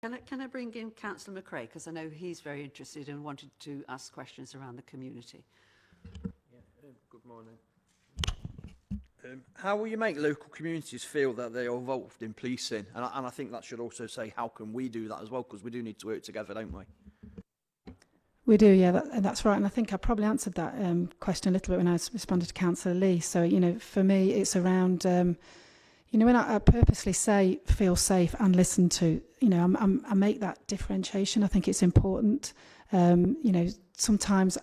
Can I bring in Councillor MacRae, because I know he's very interested and wanted to ask questions around the community. Good morning. How will you make local communities feel that they are involved in policing? And I think that should also say, how can we do that as well? Because we do need to work together, don't we? We do, yeah, that's right. And I think I probably answered that question a little bit when I responded to Councillor Lee. So, you know, for me, it's around, you know, when I purposely say feel safe and listen to, you know, I make that differentiation. I think it's important. You know, sometimes,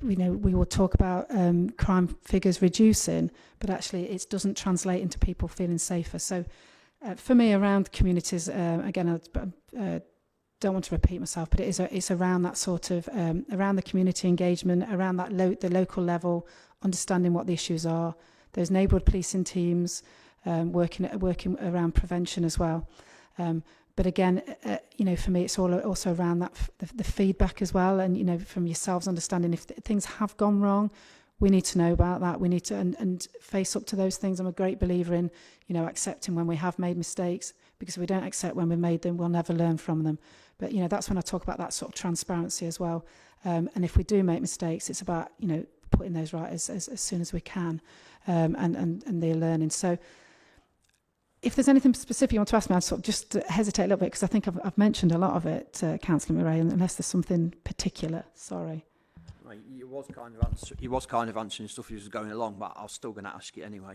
you know, we will talk about crime figures reducing, but actually it doesn't translate into people feeling safer. So for me, around communities, again, I don't want to repeat myself, but it's around that sort of, around the community engagement, around that the local level, understanding what the issues are, those neighbourhood policing teams, working around prevention as well. But again, you know, for me, it's all also around that the feedback as well, and you know, from yourselves understanding if things have gone wrong, we need to know about that. We need to and face up to those things. I'm a great believer in, you know, accepting when we have made mistakes, because if we don't accept when we've made them, we'll never learn from them. But you know, that's when I talk about that sort of transparency as well. And if we do make mistakes, it's about, you know, putting those right as soon as we can, and they're learning. So, if there's anything specific you want to ask me, I'd sort of just hesitate a little bit, because I think I've mentioned a lot of it, Councillor MacRae, unless there's something particular. Sorry. Right, you was kind of answering stuff as you was going along, but I was still going to ask it anyway.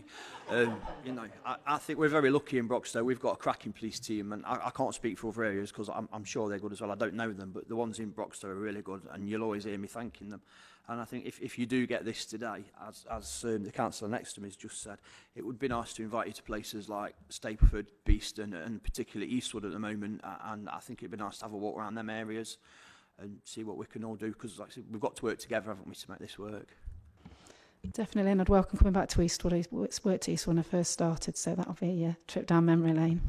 You know, I think we're very lucky in Broxtowe. We've got a cracking police team, and I can't speak for other areas because I'm sure they're good as well. I don't know them, but the ones in Broxtowe are really good, and you'll always hear me thanking them. And I think if you do get this today, as the councillor next to me has just said, it would be nice to invite you to places like Stapleford, Beeston, and particularly Eastwood at the moment. And I think it'd be nice to have a walk around them areas and see what we can all do, because like I said, we've got to work together, haven't we, to make this work. Definitely, and I'd welcome coming back to Eastwood. It's worked at Eastwood when I first started, so that'll be a trip down memory lane.